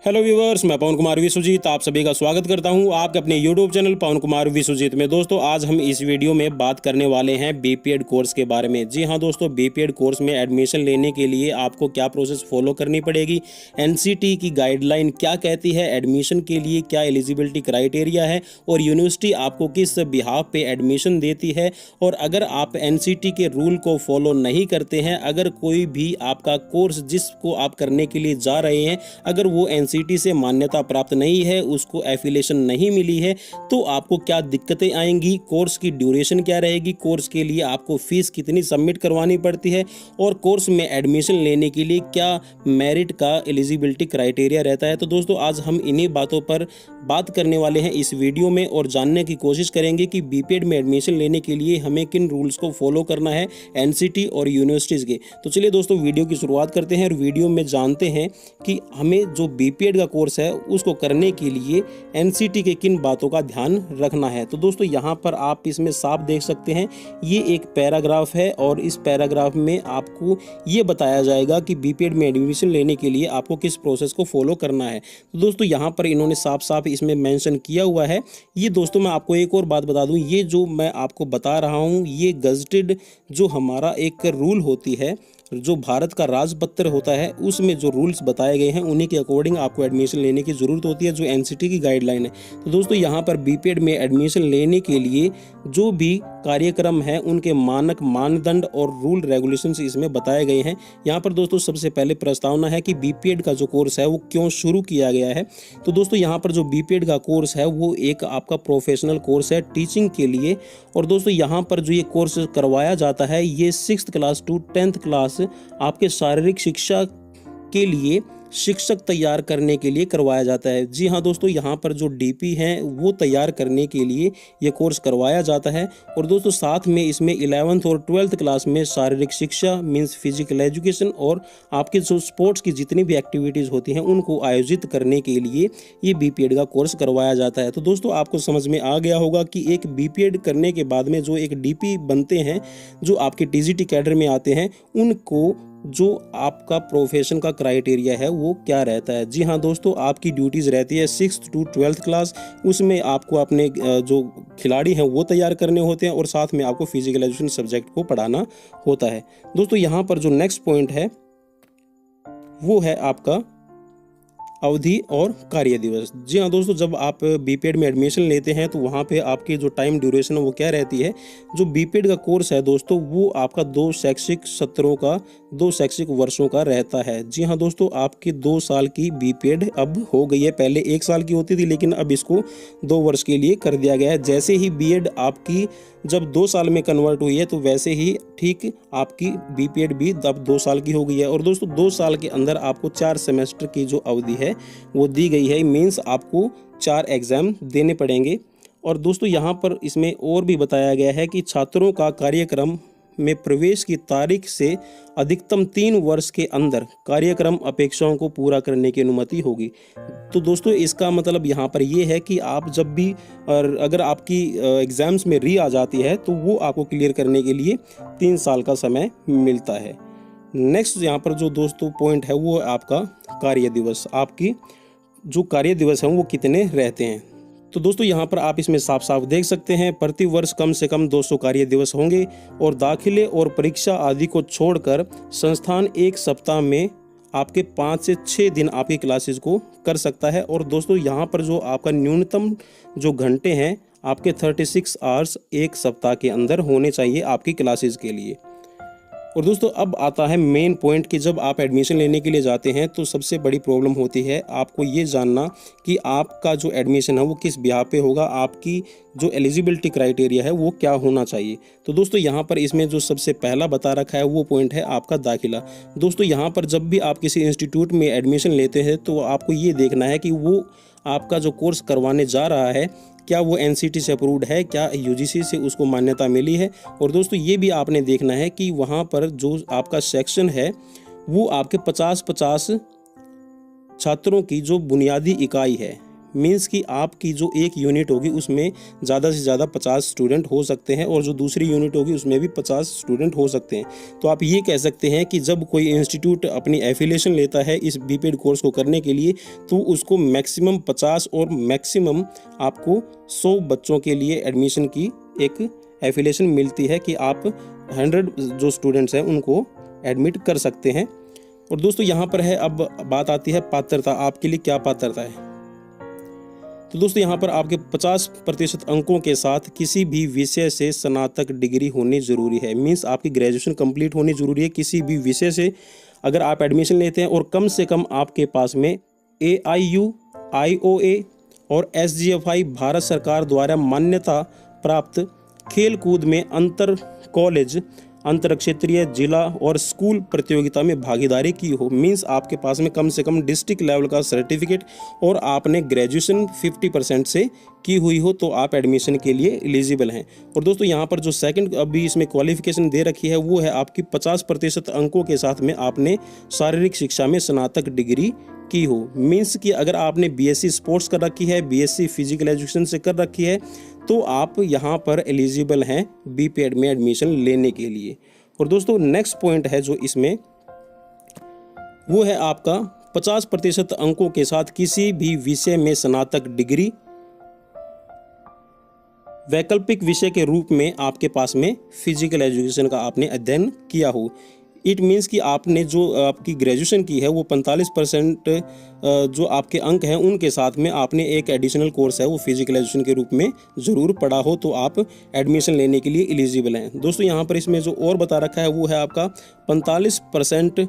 Hello viewers, मैं पवन कुमार विश्वजीत आप सभी का स्वागत करता हूं आपके अपने यूट्यूब चैनल पवन कुमार विश्वजीत में। दोस्तों, आज हम इस वीडियो में बात करने वाले हैं बीपीएड कोर्स के बारे में। जी हां दोस्तों, बीपीएड कोर्स में एडमिशन लेने के लिए आपको क्या प्रोसेस फॉलो करनी पड़ेगी, एनसीटी की गाइडलाइन क्या कहती है, एडमिशन के लिए क्या एलिजिबिलिटी क्राइटेरिया है और यूनिवर्सिटी आपको किस बिहाफ पे एडमिशन देती है। और अगर आप एनसीटी के रूल को फॉलो नहीं करते हैं, अगर कोई भी आपका कोर्स जिसको आप करने के लिए जा रहे हैं अगर वो एनसीटी से मान्यता प्राप्त नहीं है, उसको एफिलिएशन नहीं मिली है, तो आपको क्या दिक्कतें आएंगी, कोर्स की ड्यूरेशन क्या रहेगी, कोर्स के लिए आपको फीस कितनी सबमिट करवानी पड़ती है और कोर्स में एडमिशन लेने के लिए क्या मेरिट का एलिजिबिलिटी क्राइटेरिया रहता है। तो दोस्तों, आज हम इन्हीं बातों पर बात करने वाले हैं इस वीडियो में और जानने की कोशिश करेंगे कि बीपीएड में एडमिशन लेने के लिए हमें किन रूल्स को फॉलो करना है एनसीटी और यूनिवर्सिटीज़ के। तो चलिए दोस्तों, वीडियो की शुरुआत करते हैं और वीडियो में जानते हैं कि हमें जो बीपीएड का कोर्स है उसको करने के लिए एनसीटी के किन बातों का ध्यान रखना है। तो दोस्तों, यहाँ पर आप इसमें साफ देख सकते हैं, ये एक पैराग्राफ है और इस पैराग्राफ में आपको ये बताया जाएगा कि बीपीएड में एडमिशन लेने के लिए आपको किस प्रोसेस को फॉलो करना है। तो दोस्तों, यहाँ पर इन्होंने साफ साफ इसमें मेंशन किया हुआ है। ये दोस्तों, मैं आपको एक और बात बता दूं, ये जो मैं आपको बता रहा हूँ ये गजटेड जो हमारा एक रूल होती है, जो भारत का राजपत्र होता है, उसमें जो रूल्स बताए गए हैं उन्हीं के अकॉर्डिंग आपको एडमिशन लेने की ज़रूरत होती है, जो एनसीटी की गाइडलाइन है। तो दोस्तों, यहाँ पर बीपीएड में एडमिशन लेने के लिए जो भी कार्यक्रम है उनके मानक मानदंड और रूल रेगुलेशंस इसमें बताए गए हैं। यहाँ पर दोस्तों, सबसे पहले प्रस्तावना है कि बीपीएड का जो कोर्स है वो क्यों शुरू किया गया है। तो दोस्तों, यहाँ पर जो बीपीएड का कोर्स है वो एक आपका प्रोफेशनल कोर्स है टीचिंग के लिए। और दोस्तों, यहाँ पर जो ये कोर्स करवाया जाता है ये 6th class to 10th class आपके शारीरिक शिक्षा के लिए शिक्षक तैयार करने के लिए करवाया जाता है। जी हाँ दोस्तों, यहाँ पर जो डीपी हैं वो तैयार करने के लिए ये कोर्स करवाया जाता है। और दोस्तों, साथ में इसमें 11th और 12th क्लास में शारीरिक शिक्षा मींस फिजिकल एजुकेशन और आपके जो स्पोर्ट्स की जितनी भी एक्टिविटीज़ होती हैं उनको आयोजित करने के लिए ये बीपीएड का कोर्स करवाया जाता है। तो दोस्तों, आपको समझ में आ गया होगा कि एक बीपीएड करने के बाद में जो एक डीपी बनते हैं, जो आपके टीजीटी कैडर में आते हैं, उनको जो आपका प्रोफेशन का क्राइटेरिया है वो क्या रहता है। जी हाँ दोस्तों, आपकी ड्यूटीज़ रहती है 6th टू 12th क्लास, उसमें आपको अपने जो खिलाड़ी हैं वो तैयार करने होते हैं और साथ में आपको फिजिकल एजुकेशन सब्जेक्ट को पढ़ाना होता है। दोस्तों, यहाँ पर जो नेक्स्ट पॉइंट है वो है आपका अवधि और कार्य दिवस। जी हाँ दोस्तों, जब आप बीपीएड में एडमिशन लेते हैं तो वहाँ पे आपकी जो टाइम ड्यूरेशन है वो क्या रहती है। जो बीपीएड का कोर्स है दोस्तों वो आपका 2 शैक्षिक सत्रों का 2 शैक्षिक वर्षों का रहता है। जी हाँ दोस्तों, आपकी 2 साल की बीपीएड अब हो गई है, पहले 1 साल की होती थी लेकिन अब इसको 2 वर्ष के लिए कर दिया गया है। जैसे ही बीएड आपकी जब 2 साल में कन्वर्ट हुई है तो वैसे ही ठीक आपकी बीपीएड भी अब 2 साल की हो गई है। और दोस्तों, 2 साल के अंदर आपको 4 सेमेस्टर की जो अवधि है वो दी गई है, मीन्स आपको 4 एग्जाम देने पड़ेंगे। और दोस्तों, यहाँ पर इसमें और भी बताया गया है कि छात्रों का कार्यक्रम में प्रवेश की तारीख से अधिकतम 3 वर्ष के अंदर कार्यक्रम अपेक्षाओं को पूरा करने की अनुमति होगी। तो दोस्तों, इसका मतलब यहाँ पर ये है कि आप जब भी अगर आपकी एग्ज़ाम्स में री आ जाती है तो वो आपको क्लियर करने के लिए 3 साल का समय मिलता है। नेक्स्ट यहाँ पर जो दोस्तों पॉइंट है वो आपका कार्य दिवस। आपकी जो कार्य दिवस हैं वो कितने रहते हैं। तो दोस्तों, यहाँ पर आप इसमें साफ साफ देख सकते हैं, प्रति वर्ष कम से कम 200 कार्य दिवस होंगे और दाखिले और परीक्षा आदि को छोड़कर संस्थान 1 सप्ताह में आपके 5 से 6 दिन आपकी क्लासेस को कर सकता है। और दोस्तों, यहाँ पर जो आपका न्यूनतम जो घंटे हैं आपके 36 आवर्स 1 सप्ताह के अंदर होने चाहिए आपकी क्लासेस के लिए। और दोस्तों, अब आता है मेन पॉइंट कि जब आप एडमिशन लेने के लिए जाते हैं तो सबसे बड़ी प्रॉब्लम होती है आपको ये जानना कि आपका जो एडमिशन है वो किस बिहार पे होगा, आपकी जो एलिजिबिलिटी क्राइटेरिया है वो क्या होना चाहिए। तो दोस्तों, यहाँ पर इसमें जो सबसे पहला बता रखा है वो पॉइंट है आपका दाखिला। दोस्तों, यहाँ पर जब भी आप किसी इंस्टीट्यूट में एडमिशन लेते हैं तो आपको ये देखना है कि वो आपका जो कोर्स करवाने जा रहा है क्या वो एनसीटी से अप्रूव्ड है, क्या यूजीसी से उसको मान्यता मिली है। और दोस्तों, ये भी आपने देखना है कि वहाँ पर जो आपका सेक्शन है वो आपके 50-50 छात्रों की जो बुनियादी इकाई है, मीन्स कि आपकी जो एक यूनिट होगी उसमें ज़्यादा से ज़्यादा 50 स्टूडेंट हो सकते हैं और जो दूसरी यूनिट होगी उसमें भी 50 स्टूडेंट हो सकते हैं। तो आप ये कह सकते हैं कि जब कोई इंस्टीट्यूट अपनी एफिलिएशन लेता है इस बीपीएड कोर्स को करने के लिए तो उसको मैक्सिमम 50 और मैक्सिमम आपको 100 बच्चों के लिए एडमिशन की एक एफिलिएशन मिलती है कि आप 100 जो स्टूडेंट्स हैं उनको एडमिट कर सकते हैं। और दोस्तों यहाँ पर है, अब बात आती है पात्रता, आपके लिए क्या पात्रता है। तो दोस्तों यहाँ पर आपके 50% अंकों के साथ किसी भी विषय से स्नातक डिग्री होनी ज़रूरी है। मीन्स आपकी ग्रेजुएशन कंप्लीट होनी ज़रूरी है किसी भी विषय से अगर आप एडमिशन लेते हैं, और कम से कम आपके पास में AIU, IOA और SGFI भारत सरकार द्वारा मान्यता प्राप्त खेल कूद में अंतर कॉलेज, अंतर क्षेत्रीय, जिला और स्कूल प्रतियोगिता में भागीदारी की हो। मीन्स आपके पास में कम से कम डिस्ट्रिक्ट लेवल का सर्टिफिकेट और आपने ग्रेजुएशन 50% से की हुई हो तो आप एडमिशन के लिए एलिजिबल हैं। और दोस्तों यहाँ पर जो सेकंड अभी इसमें क्वालिफिकेशन दे रखी है वो है आपकी 50% अंकों के साथ में आपने शारीरिक शिक्षा में स्नातक डिग्री की हो। मीन्स कि अगर आपने BSc स्पोर्ट्स कर रखी है, BSc फिजिकल एजुकेशन से कर रखी है तो आप यहाँ पर एलिजिबल हैं बीपीएड में एडमिशन लेने के लिए। और दोस्तों नेक्स्ट पॉइंट है जो इसमें वो है आपका 50% अंकों के साथ किसी भी विषय में स्नातक डिग्री वैकल्पिक विषय के रूप में आपके पास में फिजिकल एजुकेशन का आपने अध्ययन किया हो। इट मीन्स कि आपने जो आपकी ग्रेजुएशन की है वो 45% जो आपके अंक हैं उनके साथ में आपने एक एडिशनल कोर्स है वो फिजिकल एजुकेशन के रूप में ज़रूर पढ़ा हो तो आप एडमिशन लेने के लिए एलिजिबल हैं। दोस्तों यहाँ पर इसमें जो और बता रखा है वो है आपका 45%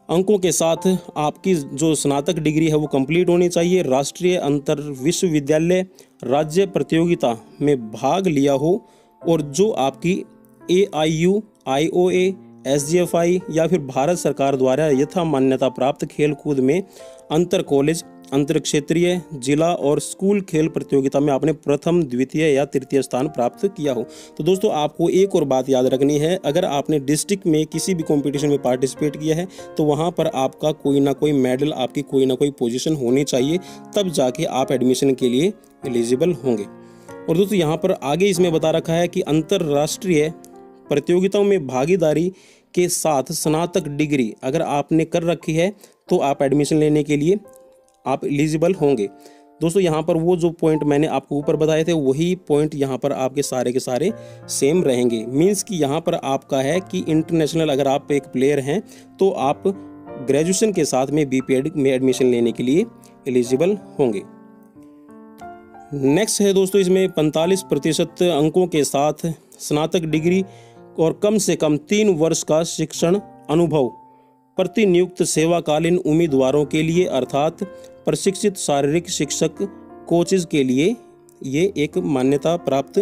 अंकों के साथ आपकी जो स्नातक डिग्री है वो कंप्लीट होनी चाहिए, राष्ट्रीय अंतर विश्वविद्यालय राज्य प्रतियोगिता में भाग लिया हो और जो आपकी AIU, IOA, SGFI या फिर भारत सरकार द्वारा यथा मान्यता प्राप्त खेल कूद में अंतर कॉलेज, अंतर क्षेत्रीय, जिला और स्कूल खेल प्रतियोगिता में आपने प्रथम, द्वितीय या तृतीय स्थान प्राप्त किया हो। तो दोस्तों आपको एक और बात याद रखनी है, अगर आपने डिस्ट्रिक्ट में किसी भी कंपटीशन में पार्टिसिपेट किया है तो वहाँ पर आपका कोई ना कोई मेडल, आपकी कोई ना कोई पोजीशन होनी चाहिए, तब जाके आप एडमिशन के लिए एलिजिबल होंगे। और दोस्तों यहाँ पर आगे इसमें बता रखा है कि अंतर्राष्ट्रीय प्रतियोगिताओं में भागीदारी के साथ स्नातक डिग्री अगर आपने कर रखी है तो आप एडमिशन लेने के लिए आप एलिजिबल होंगे। दोस्तों यहाँ पर वो जो पॉइंट मैंने आपको ऊपर बताए थे वही पॉइंट यहाँ पर आपके सारे के सारे सेम रहेंगे। मीन्स कि यहाँ पर आपका है कि इंटरनेशनल अगर आप एक प्लेयर हैं तो आप ग्रेजुएशन के साथ में बीपीएड में एडमिशन लेने के लिए एलिजिबल होंगे। नेक्स्ट है दोस्तों इसमें 45% अंकों के साथ स्नातक डिग्री और कम से कम 3 वर्ष का शिक्षण अनुभव प्रतिनियुक्त सेवाकालीन उम्मीदवारों के लिए अर्थात प्रशिक्षित शारीरिक शिक्षक कोचेज के लिए ये एक मान्यता प्राप्त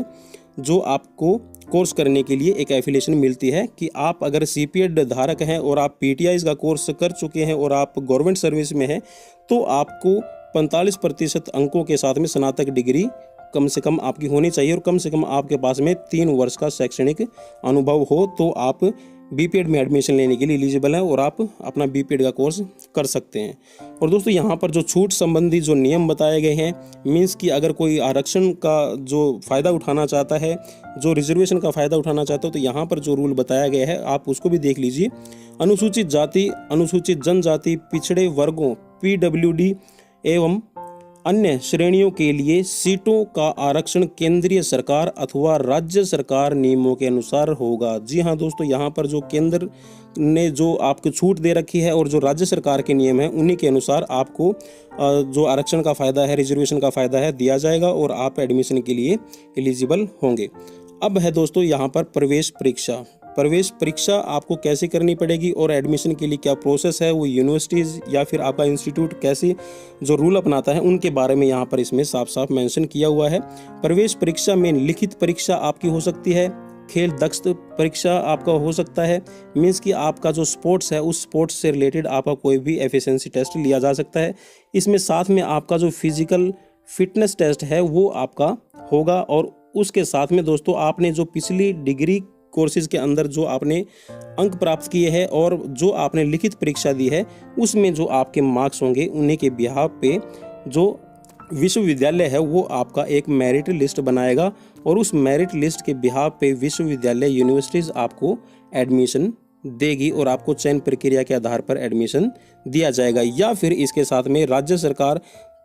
जो आपको कोर्स करने के लिए एक एफिलिएशन मिलती है कि आप अगर CPED धारक हैं और आप PTIs का कोर्स कर चुके हैं और आप गवर्नमेंट सर्विस में हैं तो आपको 45% अंकों के साथ में स्नातक डिग्री कम से कम आपकी होनी चाहिए और कम से कम आपके पास में 3 वर्ष का शैक्षणिक अनुभव हो तो आप बीपीएड में एडमिशन लेने के लिए एलिजिबल हैं और आप अपना बीपीएड का कोर्स कर सकते हैं। और दोस्तों यहाँ पर जो छूट संबंधी जो नियम बताए गए हैं, मीन्स कि अगर कोई आरक्षण का जो फ़ायदा उठाना चाहता है, जो रिजर्वेशन का फ़ायदा उठाना चाहता है तो यहाँ पर जो रूल बताया गया है आप उसको भी देख लीजिए। अनुसूचित जाति, अनुसूचित जनजाति, पिछड़े वर्गों PWD एवं अन्य श्रेणियों के लिए सीटों का आरक्षण केंद्रीय सरकार अथवा राज्य सरकार नियमों के अनुसार होगा। जी हाँ दोस्तों, यहाँ पर जो केंद्र ने जो आपको छूट दे रखी है और जो राज्य सरकार के नियम हैं उन्हीं के अनुसार आपको जो आरक्षण का फ़ायदा है, रिजर्वेशन का फ़ायदा है दिया जाएगा और आप एडमिशन के लिए एलिजिबल होंगे। अब है दोस्तों यहाँ पर प्रवेश परीक्षा। प्रवेश परीक्षा आपको कैसे करनी पड़ेगी और एडमिशन के लिए क्या प्रोसेस है, वो यूनिवर्सिटीज़ या फिर आपका इंस्टीट्यूट कैसे जो रूल अपनाता है उनके बारे में यहाँ पर इसमें साफ साफ मेंशन किया हुआ है। प्रवेश परीक्षा में लिखित परीक्षा आपकी हो सकती है, खेल दक्षता परीक्षा आपका हो सकता है, मीन्स कि आपका जो स्पोर्ट्स है उस स्पोर्ट्स से रिलेटेड आपका कोई भी एफिशिएंसी टेस्ट लिया जा सकता है। इसमें साथ में आपका जो फिजिकल फिटनेस टेस्ट है वो आपका होगा और उसके साथ में दोस्तों आपने जो पिछली डिग्री कोर्सेज के अंदर जो आपने अंक प्राप्त किए हैं और जो आपने लिखित परीक्षा दी है उसमें जो आपके मार्क्स होंगे उन्हीं के बिहाफ पे जो विश्वविद्यालय है वो आपका एक मेरिट लिस्ट बनाएगा और उस मेरिट लिस्ट के बिहाफ पे विश्वविद्यालय यूनिवर्सिटीज़ आपको एडमिशन देगी और आपको चयन प्रक्रिया के आधार पर एडमिशन दिया जाएगा। या फिर इसके साथ में राज्य सरकार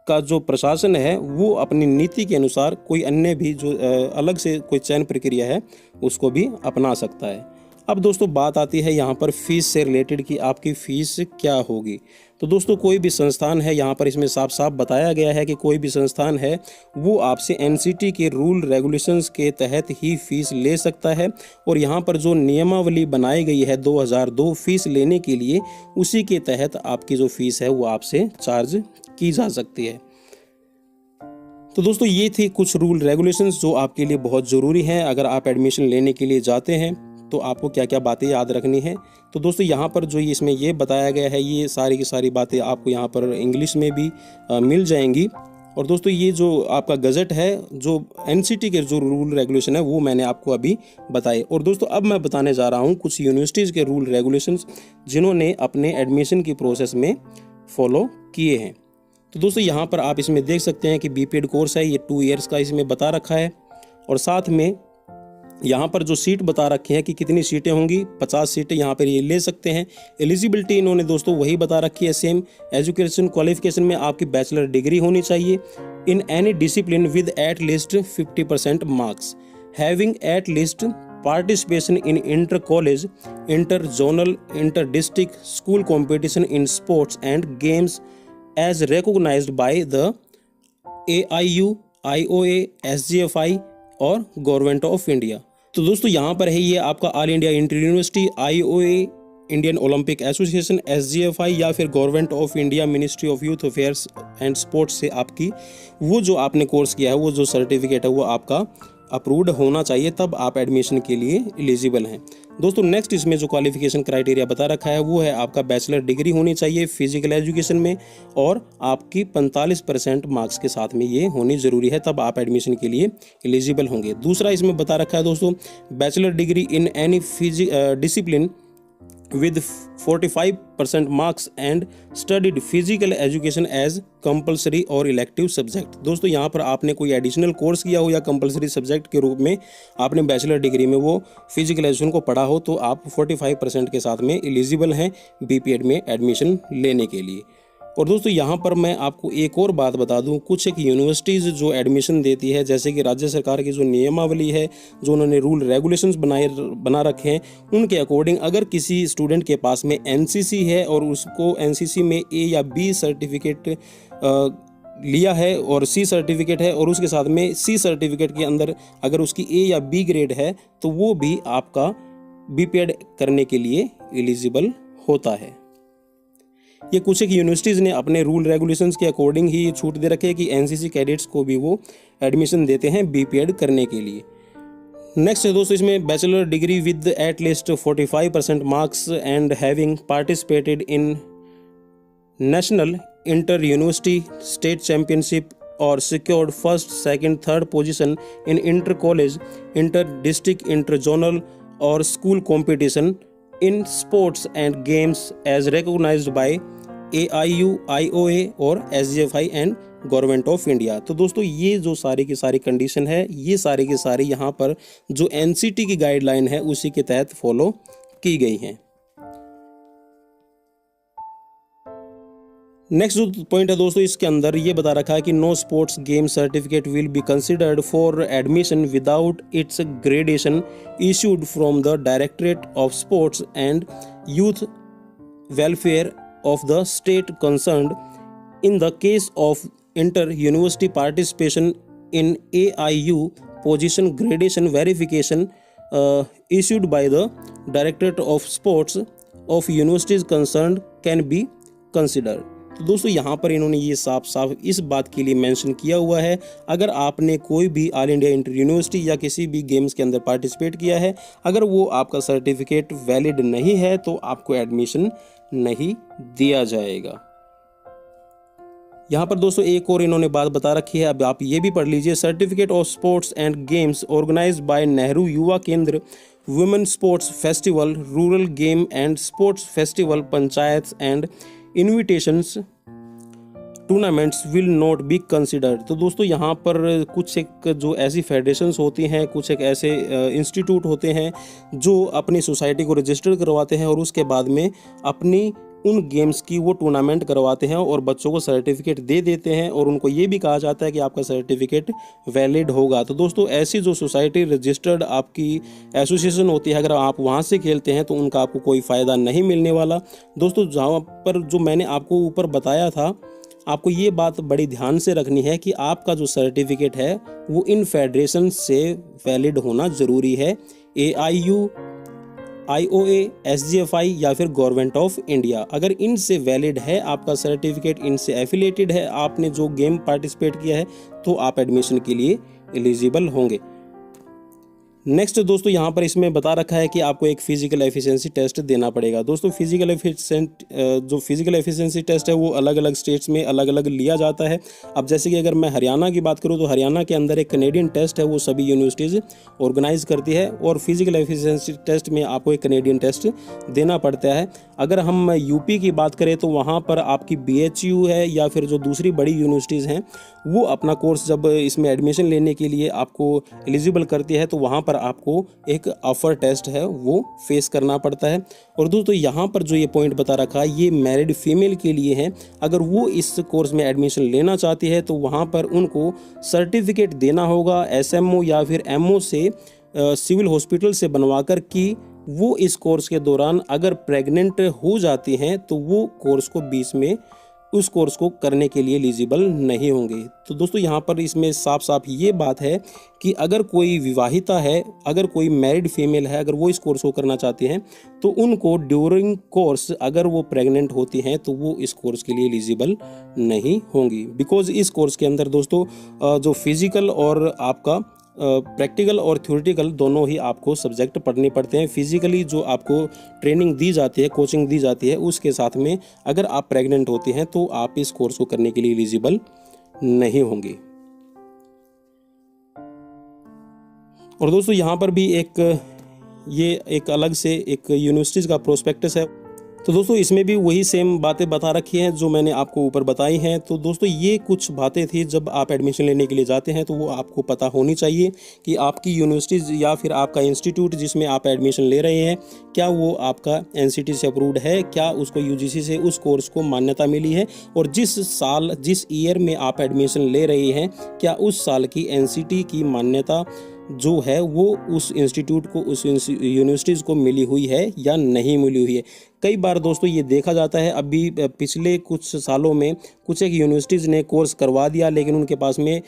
का जो प्रशासन है वो अपनी नीति के अनुसार कोई अन्य भी जो अलग से कोई चयन प्रक्रिया है उसको भी अपना सकता है। अब दोस्तों बात आती है यहाँ पर फीस से रिलेटेड कि आपकी फ़ीस क्या होगी। तो दोस्तों कोई भी संस्थान है, यहाँ पर इसमें साफ साफ बताया गया है कि कोई भी संस्थान है वो आपसे एनसीटी के रूल रेगुलेशंस के तहत ही फ़ीस ले सकता है और यहाँ पर जो नियमावली बनाई गई है 2002 फीस लेने के लिए, उसी के तहत आपकी जो फ़ीस है वो आपसे चार्ज की जा सकती है। तो दोस्तों ये थे कुछ रूल रेगुलेशंस जो आपके लिए बहुत ज़रूरी हैं। अगर आप एडमिशन लेने के लिए जाते हैं तो आपको क्या क्या बातें याद रखनी है। तो दोस्तों यहाँ पर जो इसमें ये बताया गया है, ये सारी की सारी बातें आपको यहाँ पर इंग्लिश में भी मिल जाएंगी। और दोस्तों ये जो आपका गज़ट है, जो एनसीटी के जो रूल रेगुलेशन है वो मैंने आपको अभी बताए। और दोस्तों अब मैं बताने जा रहा हूँ कुछ यूनिवर्सिटीज़ के रूल रेगुलेशंस जिन्होंने अपने एडमिशन की प्रोसेस में फॉलो किए हैं। तो दोस्तों यहाँ पर आप इसमें देख सकते हैं कि बीपीएड कोर्स है, ये 2 ईयर्स का इसमें बता रखा है और साथ में यहाँ पर जो सीट बता रखी हैं कि कितनी सीटें होंगी, 50 सीटें यहाँ पर ये ले सकते हैं। एलिजिबिलिटी इन्होंने दोस्तों वही बता रखी है सेम। एजुकेशन क्वालिफिकेशन में आपकी बैचलर डिग्री होनी चाहिए in any discipline with at least 50% marks, having at least participation in inter college, inter zonal, inter district school competition in sports and games as recognized by the AIU, IOA, SGFI और government of India. तो दोस्तों यहाँ पर है ये आपका all India inter university, IOA, Indian Olympic Association, SGFI या फिर government of India, ministry of youth affairs and sports से आपकी वो जो आपने कोर्स किया है वो जो सर्टिफिकेट है वो आपका अप्रूव्ड होना चाहिए, तब आप एडमिशन के लिए एलिजिबल हैं। दोस्तों नेक्स्ट इसमें जो क्वालिफिकेशन क्राइटेरिया बता रखा है वो है आपका बैचलर डिग्री होनी चाहिए फिजिकल एजुकेशन में और आपकी 45% मार्क्स के साथ में ये होनी ज़रूरी है, तब आप एडमिशन के लिए एलिजिबल होंगे। दूसरा इसमें बता रखा है दोस्तों bachelor degree in any discipline with 45% marks and studied physical education as compulsory और इलेक्टिव सब्जेक्ट। दोस्तों यहाँ पर आपने कोई एडिशनल कोर्स किया हो या कंपलसरी सब्जेक्ट के रूप में आपने बैचलर डिग्री में वो फिजिकल एजुकेशन को पढ़ा हो तो आप 45% के साथ में एलिजिबल हैं बीपीएड में एडमिशन लेने के लिए। और दोस्तों यहाँ पर मैं आपको एक और बात बता दूँ, कुछ एक यूनिवर्सिटीज़ जो एडमिशन देती है, जैसे कि राज्य सरकार की जो नियमावली है, जो उन्होंने रूल रेगुलेशंस बना रखे हैं, उनके अकॉर्डिंग अगर किसी स्टूडेंट के पास में एनसीसी है और उसको एनसीसी में ए या बी सर्टिफिकेट लिया है और सी सर्टिफिकेट है और उसके साथ में सी सर्टिफिकेट के अंदर अगर उसकी ए या बी ग्रेड है तो वो भी आपका बीपीएड करने के लिए एलिजिबल होता है। ये कुछ एक यूनिवर्सिटीज़ ने अपने रूल रेगुलेशंस के अकॉर्डिंग ही छूट दे रखे कि एनसीसी कैडेट्स को भी वो एडमिशन देते हैं बीपीएड करने के लिए। नेक्स्ट है दोस्तों इसमें bachelor degree with at least 45% marks and having participated in national inter university state championship और secured first, second, third position in inter college, inter district, inter zonal और school competition in sports and games as recognized by AIU, IOA और SGFI and government of India. तो दोस्तों ये जो सारी की सारी कंडीशन है, ये सारी की सारी यहाँ पर जो एनसीटी की गाइडलाइन है उसी के तहत फॉलो की गई हैं। नेक्स्ट जो पॉइंट है दोस्तों इसके अंदर ये बता रखा है कि no sports game certificate will be considered for admission without its gradation issued from the directorate of sports and youth welfare of the state concerned in the case of inter-university participation in AIU position gradation verification issued by the Directorate of Sports of universities concerned can be considered। तो दोस्तों यहाँ पर इन्होंने ये साफ साफ इस बात के लिए मेंशन किया हुआ है, अगर आपने कोई भी ऑल इंडिया इंटर यूनिवर्सिटी या किसी भी गेम्स के अंदर पार्टिसिपेट किया है, अगर वो आपका सर्टिफिकेट वैलिड नहीं है तो आपको एडमिशन नहीं दिया जाएगा। यहाँ पर दोस्तों एक और इन्होंने बात बता रखी है, अब आप ये भी पढ़ लीजिए। Certificate of sports and games organized by Nehru Yuva Kendra, women sports festival, rural game and sports festival, panchayat and invitations tournaments will not be considered. तो दोस्तों यहाँ पर कुछ एक जो ऐसी फेडरेशंस होती हैं, कुछ एक ऐसे इंस्टीट्यूट होते हैं जो अपनी सोसाइटी को रजिस्टर करवाते हैं और उसके बाद में अपनी उन गेम्स की वो टूर्नामेंट करवाते हैं और बच्चों को सर्टिफिकेट दे देते हैं और उनको ये भी कहा जाता है कि आपका सर्टिफिकेट वैलिड होगा। तो दोस्तों ऐसी जो सोसाइटी रजिस्टर्ड आपकी एसोसिएशन होती है, अगर आप वहाँ से खेलते हैं तो उनका आपको कोई फ़ायदा नहीं मिलने वाला। दोस्तों जहाँ पर जो मैंने आपको ऊपर बताया था, आपको ये बात बड़ी ध्यान से रखनी है कि आपका जो सर्टिफिकेट है वो इन फेडरेशन से वैलिड होना ज़रूरी है। AIU, IOA, SGFI या फिर गवर्नमेंट ऑफ इंडिया, अगर इनसे वैलिड है आपका सर्टिफिकेट, इनसे एफिलेटेड है, आपने जो गेम पार्टिसिपेट किया है, तो आप एडमिशन के लिए एलिजिबल होंगे। नेक्स्ट दोस्तों यहाँ पर इसमें बता रखा है कि आपको एक फिजिकल एफिशिएंसी टेस्ट देना पड़ेगा। दोस्तों जो फिजिकल एफिशिएंसी टेस्ट है वो अलग अलग स्टेट्स में अलग अलग लिया जाता है। अब जैसे कि अगर मैं हरियाणा की बात करूँ तो हरियाणा के अंदर एक कनेडियन टेस्ट है, वो सभी यूनिवर्सिटीज़ ऑर्गेनाइज करती है और फिजिकल एफिशिएंसी टेस्ट में आपको एक कनेडियन टेस्ट देना पड़ता है। अगर हम यूपी की बात करें तो वहाँ पर आपकी BHU है या फिर जो दूसरी बड़ी यूनिवर्सिटीज़ हैं वो अपना कोर्स जब इसमें एडमिशन लेने के लिए आपको एलिजिबल करती है तो वहाँ पर आपको एक ऑफर टेस्ट है वो फेस करना पड़ता है। और दोस्तों यहाँ पर जो ये पॉइंट बता रखा है ये मैरिड फीमेल के लिए है। अगर वो इस कोर्स में एडमिशन लेना चाहती है तो वहाँ पर उनको सर्टिफिकेट देना होगा SMO या फिर MO से, सिविल हॉस्पिटल से बनवाकर कि वो इस कोर्स के दौरान अगर प्रेग्नेंट हो जाती हैं तो वो कोर्स को बीच में उस कोर्स को करने के लिए एलिजिबल नहीं होंगे। तो दोस्तों यहाँ पर इसमें साफ साफ ये बात है कि अगर कोई विवाहिता है, अगर कोई मैरिड फीमेल है, अगर वो इस कोर्स को करना चाहती हैं तो उनको ड्यूरिंग कोर्स अगर वो प्रेग्नेंट होती हैं तो वो इस कोर्स के लिए एलिजिबल नहीं होंगी। बिकॉज इस कोर्स के अंदर दोस्तों जो फिजिकल और आपका प्रैक्टिकल और थ्योरेटिकल दोनों ही आपको सब्जेक्ट पढ़ने पड़ते हैं। फिजिकली जो आपको ट्रेनिंग दी जाती है, कोचिंग दी जाती है, उसके साथ में अगर आप प्रेग्नेंट होते हैं तो आप इस कोर्स को करने के लिए एलिजिबल नहीं होंगे। और दोस्तों यहाँ पर भी ये एक अलग से एक यूनिवर्सिटीज़ का प्रोस्पेक्टस है। तो दोस्तों इसमें भी वही सेम बातें बता रखी हैं जो मैंने आपको ऊपर बताई हैं। तो दोस्तों ये कुछ बातें थी, जब आप एडमिशन लेने के लिए जाते हैं तो वो आपको पता होनी चाहिए कि आपकी यूनिवर्सिटीज़ या फिर आपका इंस्टीट्यूट जिसमें आप एडमिशन ले रहे हैं क्या वो आपका NCT से अप्रूव्ड है, क्या उसको UGC से उस कोर्स को मान्यता मिली है, और जिस ईयर में आप एडमिशन ले रहे हैं क्या उस साल की NCT की मान्यता जो है वो उस इंस्टीट्यूट को, उस यूनिवर्सिटीज़ को मिली हुई है या नहीं मिली हुई है। कई बार दोस्तों ये देखा जाता है, अभी पिछले कुछ सालों में कुछ एक यूनिवर्सिटीज़ ने कोर्स करवा दिया लेकिन उनके पास में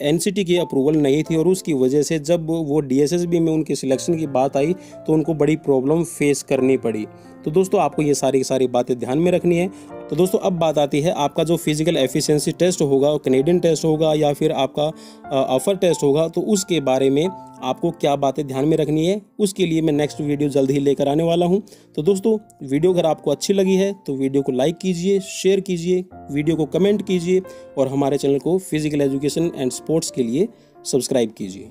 NCT की अप्रूवल नहीं थी और उसकी वजह से जब वो DSSB में उनके सिलेक्शन की बात आई तो उनको बड़ी प्रॉब्लम फेस करनी पड़ी। तो दोस्तों आपको ये सारी बातें ध्यान में रखनी है। तो दोस्तों अब बात आती है आपका जो फिजिकल एफिशिएंसी टेस्ट होगा, कनेडियन टेस्ट होगा या फिर आपका ऑफर टेस्ट होगा, तो उसके बारे में आपको क्या बातें ध्यान में रखनी है उसके लिए मैं नेक्स्ट वीडियो जल्द ही लेकर आने वाला हूं। तो दोस्तों वीडियो अगर आपको अच्छी लगी है तो वीडियो को लाइक कीजिए, शेयर कीजिए, वीडियो को कमेंट कीजिए और हमारे चैनल को फिजिकल एजुकेशन एंड स्पोर्ट्स के लिए सब्सक्राइब कीजिए।